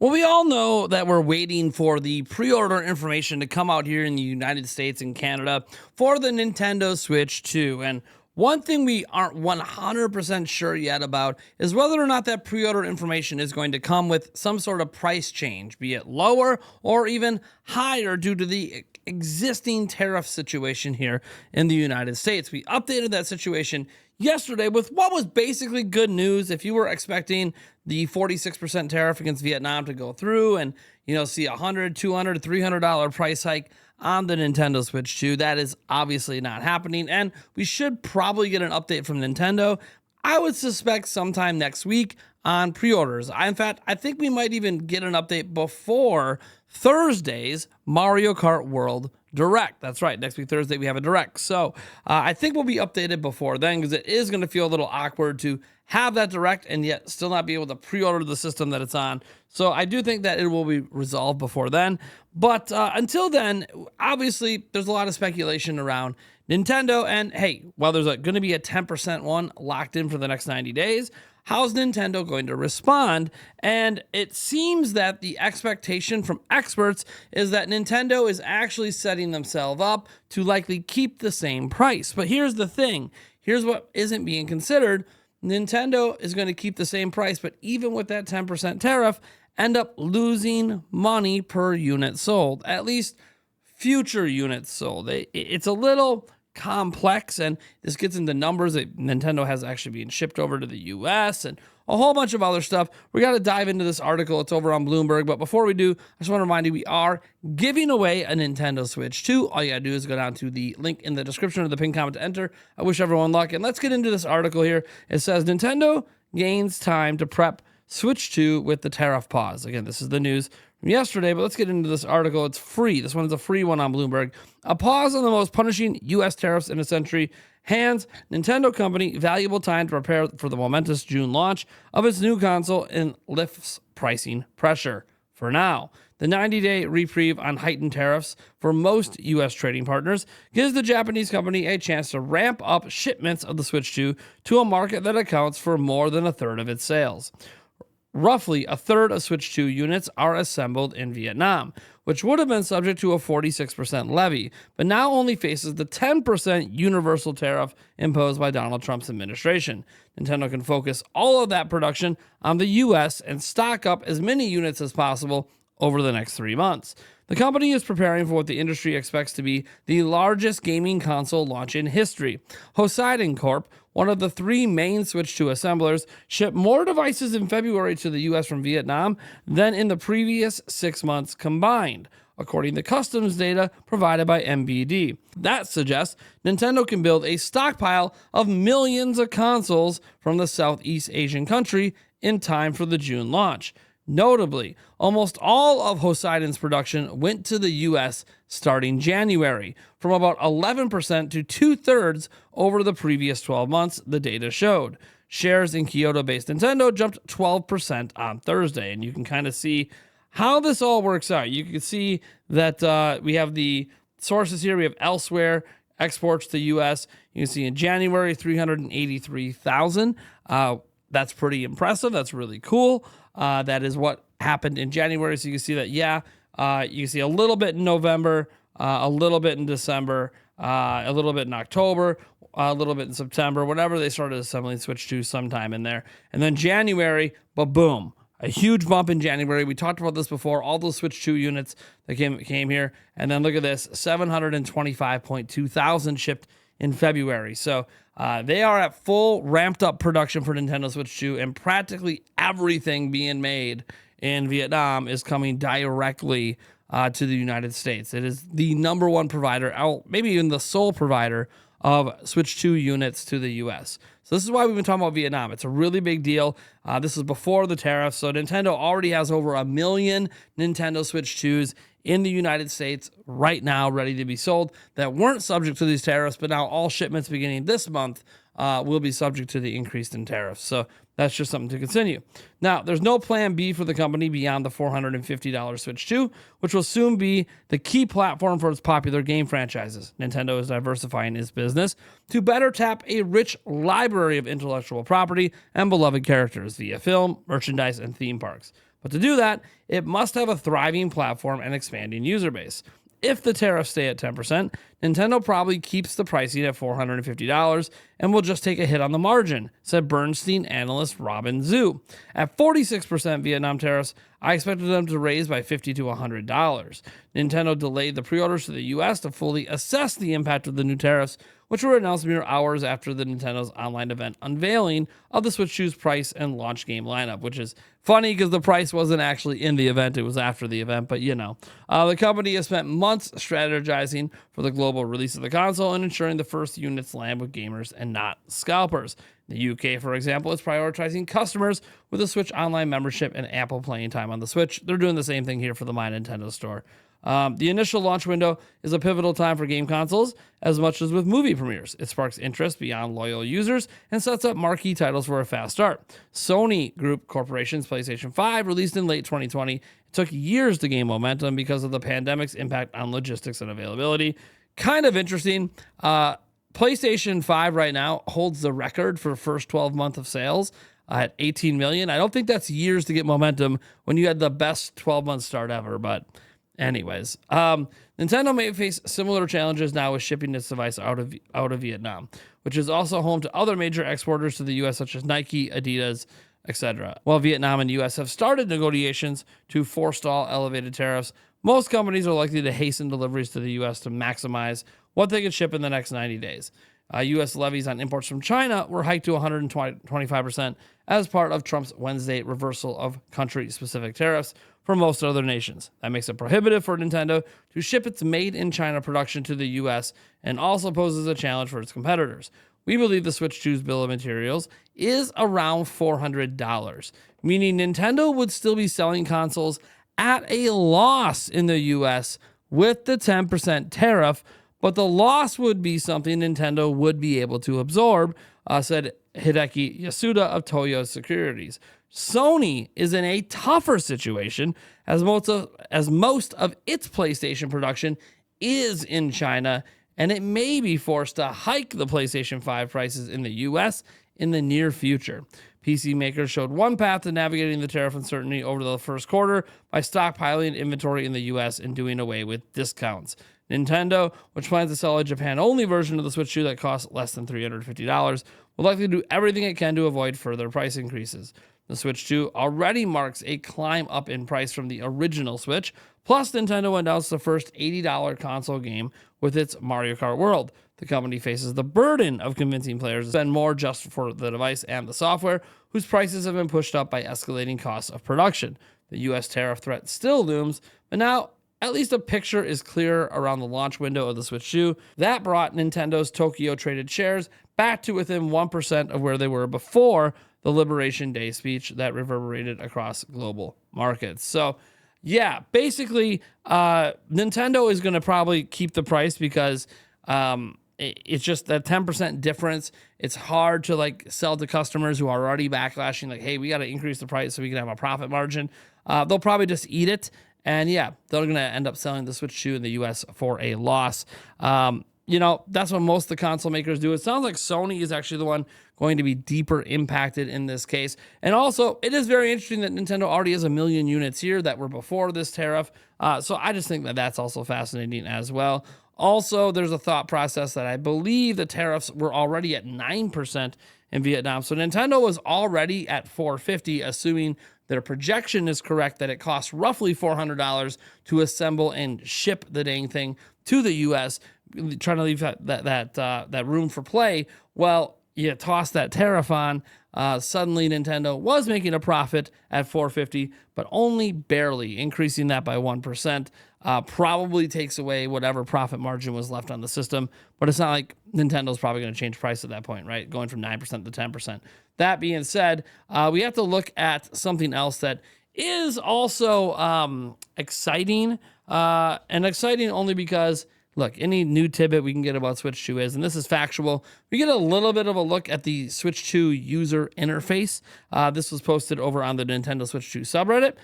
Well, we all know that we're waiting for the pre-order information to come out here in the United States and Canada for the Nintendo Switch 2. And one thing we aren't 100% sure yet about is whether or not that pre-order information is going to come with some sort of price change, be it lower or even higher due to the existing tariff situation here in the United States. We updated that situation yesterday with what was basically good news. If you were expecting the 46% tariff against Vietnam to go through and, see $100, $200, $300 price hike on the Nintendo Switch 2, that is obviously not happening. And we should probably get an update from Nintendo. I would suspect sometime next week on pre-orders. In fact, I think we might even get an update before Thursday's Mario Kart World Direct. That's right. Next week, Thursday, we have a Direct. So I think we'll be updated before then, because it is going to feel a little awkward to have that Direct and yet still not be able to pre-order the system that it's on. So I do think that it will be resolved before then. But until then, obviously, there's a lot of speculation around Nintendo. And hey, while there's going to be a 10% one locked in for the next 90 days, how's Nintendo going to respond? And it seems that the expectation from experts is that Nintendo is actually setting themselves up to likely keep the same price. But here's the thing. Here's what isn't being considered. Nintendo is going to keep the same price, but even with that 10% tariff, end up losing money per unit sold, at least future units sold. It's a little complex, and this gets into numbers that Nintendo has actually been shipped over to the US and a whole bunch of other stuff. We got to dive into this article. It's over on Bloomberg. But before we do, I just want to remind you, we are giving away a Nintendo Switch 2. All you got to do is go down to the link in the description of the pinned comment to enter. I wish everyone luck. And let's get into this article here. It says Nintendo gains time to prep Switch 2 with the tariff pause. Again, this is the news from yesterday, but let's get into this article. It's free. This one is a free one on Bloomberg. A pause on the most punishing U.S. tariffs in a century hands Nintendo company valuable time to prepare for the momentous June launch of its new console and lifts pricing pressure. For now, the 90-day reprieve on heightened tariffs for most U.S. trading partners gives the Japanese company a chance to ramp up shipments of the Switch 2 to a market that accounts for more than a third of its sales. Roughly a third of Switch 2 units are assembled in Vietnam, which would have been subject to a 46% levy, but now only faces the 10% universal tariff imposed by Donald Trump's administration. Nintendo can focus all of that production on the US and stock up as many units as possible over the next 3 months. The company is preparing for what the industry expects to be the largest gaming console launch in history. Hoseiden Corp., one of the three main Switch 2 assemblers, shipped more devices in February to the US from Vietnam than in the previous 6 months combined, according to customs data provided by MBD. That suggests Nintendo can build a stockpile of millions of consoles from the Southeast Asian country in time for the June launch. Notably, almost all of Hoseiden's production went to the U.S. starting January, from about 11% to 2/3 over the previous 12 months, the data showed. Shares in Kyoto-based Nintendo jumped 12% on Thursday, and you can kind of see how this all works out. You can see that we have the sources here. We have elsewhere, exports to U.S. You can see in January, 383,000. That's pretty impressive. That's really cool. That is what happened in January. So you can see that, you can see a little bit in November, a little bit in December, a little bit in October, a little bit in September, whenever they started assembling Switch 2 sometime in there. And then January, but boom, a huge bump in January. We talked about this before, all those Switch 2 units that came here. And then look at this, 725.2 thousand shipped in February. So they are at full ramped up production for Nintendo Switch 2, and practically everything being made in Vietnam is coming directly to the United States. It is the number one provider, maybe even the sole provider of Switch 2 units to the US. So this is why we've been talking about Vietnam. It's a really big deal. This is before the tariffs. So Nintendo already has over 1 million Nintendo Switch 2s in the United States right now, ready to be sold, that weren't subject to these tariffs, but now all shipments beginning this month will be subject to the increase in tariffs. So that's just something to continue. Now, there's no plan B for the company beyond the $450 Switch 2, which will soon be the key platform for its popular game franchises. Nintendo is diversifying its business to better tap a rich library of intellectual property and beloved characters via film, merchandise, and theme parks. But to do that, it must have a thriving platform and expanding user base. If the tariffs stay at 10%, Nintendo probably keeps the pricing at $450 and will just take a hit on the margin, said Bernstein analyst Robin Zhu. At 46% Vietnam tariffs, I expected them to raise by $50 to $100. Nintendo delayed the pre-orders to the US to fully assess the impact of the new tariffs, which were announced mere hours after the Nintendo's online event unveiling of the Switch 2's price and launch game lineup, which is funny because the price wasn't actually in the event, it was after the event, but you know. The company has spent months strategizing for the global release of the console and ensuring the first units land with gamers and not scalpers. The UK, for example, is prioritizing customers with a Switch Online membership and ample playing time on the Switch. They're doing the same thing here for the My Nintendo store. The initial launch window is a pivotal time for game consoles, as much as with movie premieres. It sparks interest beyond loyal users and sets up marquee titles for a fast start. Sony Group Corporation's PlayStation 5, released in late 2020, it took years to gain momentum because of the pandemic's impact on logistics and availability. Kind of interesting. PlayStation 5 right now holds the record for first 12 months of sales at 18 million. I don't think that's years to get momentum when you had the best 12-month start ever, but anyways, Nintendo may face similar challenges now with shipping its device out of Vietnam, which is also home to other major exporters to the U.S. such as Nike, Adidas, etc. While Vietnam and U.S. have started negotiations to forestall elevated tariffs, most companies are likely to hasten deliveries to the U.S. to maximize what they can ship in the next 90 days. U.S. levies on imports from China were hiked to 125% as part of Trump's Wednesday reversal of country-specific tariffs for most other nations. That makes it prohibitive for Nintendo to ship its made-in-China production to the U.S. and also poses a challenge for its competitors. We believe the Switch 2's bill of materials is around $400, meaning Nintendo would still be selling consoles at a loss in the U.S. with the 10% tariff, but the loss would be something Nintendo would be able to absorb, said Hideki Yasuda of Toyo Securities. Sony is in a tougher situation as most of its PlayStation production is in China, and it may be forced to hike the PlayStation 5 prices in the US in the near future. PC makers showed one path to navigating the tariff uncertainty over the first quarter by stockpiling inventory in the US and doing away with discounts. Nintendo, which plans to sell a Japan-only version of the Switch 2 that costs less than $350, will likely do everything it can to avoid further price increases. The Switch 2 already marks a climb up in price from the original Switch, plus Nintendo announced the first $80 console game with its Mario Kart World. The company faces the burden of convincing players to spend more just for the device and the software, whose prices have been pushed up by escalating costs of production. The U.S. tariff threat still looms, but now at least a picture is clear around the launch window of the Switch 2. That brought Nintendo's Tokyo traded shares back to within 1% of where they were before the Liberation Day speech that reverberated across global markets. So, yeah, basically, Nintendo is going to probably keep the price because it's just that 10% difference. It's hard to like sell to customers who are already backlashing, like, hey, we got to increase the price so we can have a profit margin. They'll probably just eat it. And yeah, they're going to end up selling the Switch 2 in the US for a loss. That's what most of the console makers do. It sounds like Sony is actually the one going to be deeper impacted in this case. And also, it is very interesting that Nintendo already has 1 million units here that were before this tariff. So I just think that that's also fascinating as well. Also, there's a thought process that I believe the tariffs were already at 9% in Vietnam. So Nintendo was already at $450, assuming their projection is correct that it costs roughly $400 to assemble and ship the dang thing to the U.S., trying to leave that room for play. Well, you toss that tariff on, suddenly Nintendo was making a profit at $450, but only barely, increasing that by 1%. Probably takes away whatever profit margin was left on the system, but it's not like Nintendo's probably going to change price at that point, right? Going from 9% to 10%. That being said, we have to look at something else that is also exciting, and exciting only because, look, any new tidbit we can get about Switch 2 is, and this is factual, we get a little bit of a look at the Switch 2 user interface. This was posted over on the Nintendo Switch 2 subreddit.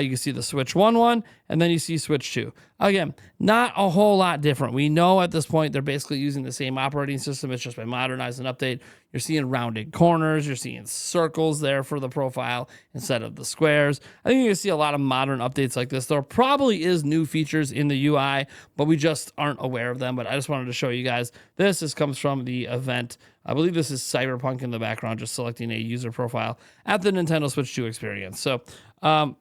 You can see the Switch 1 one, and then you see Switch 2. Again, not a whole lot different. We know at this point they're basically using the same operating system. It's just been modernized and updated. You're seeing rounded corners. You're seeing circles there for the profile instead of the squares. I think you're going to see a lot of modern updates like this. There probably is new features in the UI, but we just aren't aware of them. But I just wanted to show you guys this. This comes from the event. I believe this is Cyberpunk in the background, just selecting a user profile at the Nintendo Switch 2 experience. So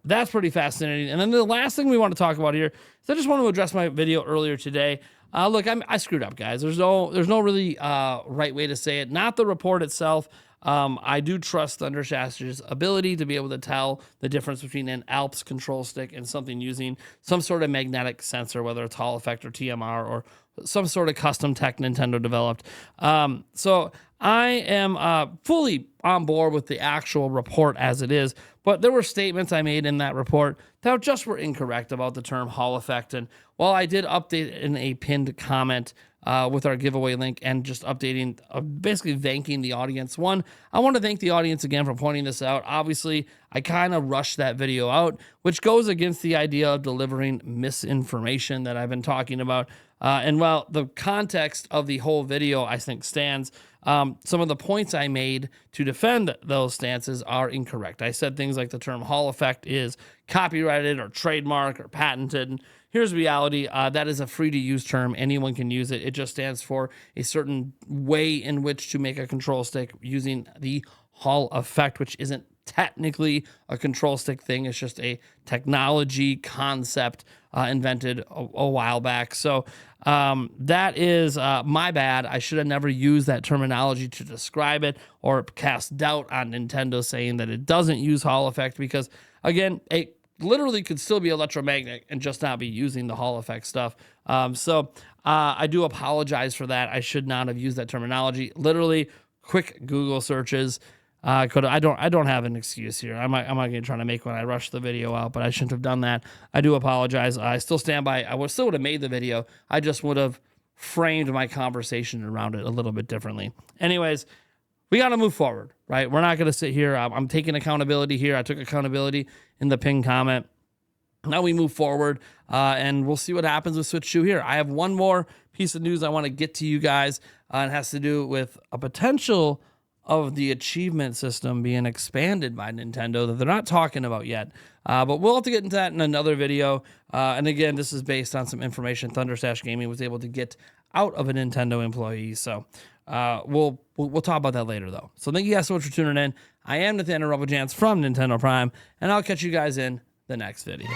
that's pretty fascinating. And then the last thing we want to talk about here is I just want to address my video earlier today. Look, I screwed up, guys. There's no really right way to say it. Not the report itself. I do trust Thundershash's ability to be able to tell the difference between an Alps control stick and something using some sort of magnetic sensor, whether it's Hall effect or TMR or some sort of custom tech Nintendo developed. So I am fully on board with the actual report as it is, but there were statements I made in that report that just were incorrect about the term Hall effect. And while I did update in a pinned comment with our giveaway link and just updating, basically thanking the audience. One, I want to thank the audience again for pointing this out. Obviously, I kind of rushed that video out, which goes against the idea of delivering misinformation that I've been talking about. And while the context of the whole video, I think, stands, some of the points I made to defend those stances are incorrect. I said things like the term Hall effect is copyrighted or trademark or patented. And here's the reality. That is a free-to-use term. Anyone can use it. It just stands for a certain way in which to make a control stick using the Hall effect, which isn't technically a control stick thing. It's just a technology concept invented a while back. So that is my bad. I should have never used that terminology to describe it or cast doubt on Nintendo saying that it doesn't use Hall effect, because again, it literally could still be electromagnetic and just not be using the Hall effect stuff. So I do apologize for that. I should not have used that terminology. Literally quick Google searches. I don't have an excuse here. I'm not going to try to make one. I rushed the video out, but I shouldn't have done that. I do apologize. I still stand by. Still would have made the video. I just would have framed my conversation around it a little bit differently. Anyways, we got to move forward, right? We're not going to sit here. I'm taking accountability here. I took accountability in the pinned comment. Now we move forward, and we'll see what happens with Switch 2 here. I have one more piece of news I want to get to you guys. It has to do with a potential of the achievement system being expanded by Nintendo that they're not talking about yet. But we'll have to get into that in another video. And again, this is based on some information Thundershash Gaming was able to get out of a Nintendo employee. So we'll talk about that later, though. So thank you guys so much for tuning in. I am Nathaniel Rubblejans from Nintendo Prime, and I'll catch you guys in the next video.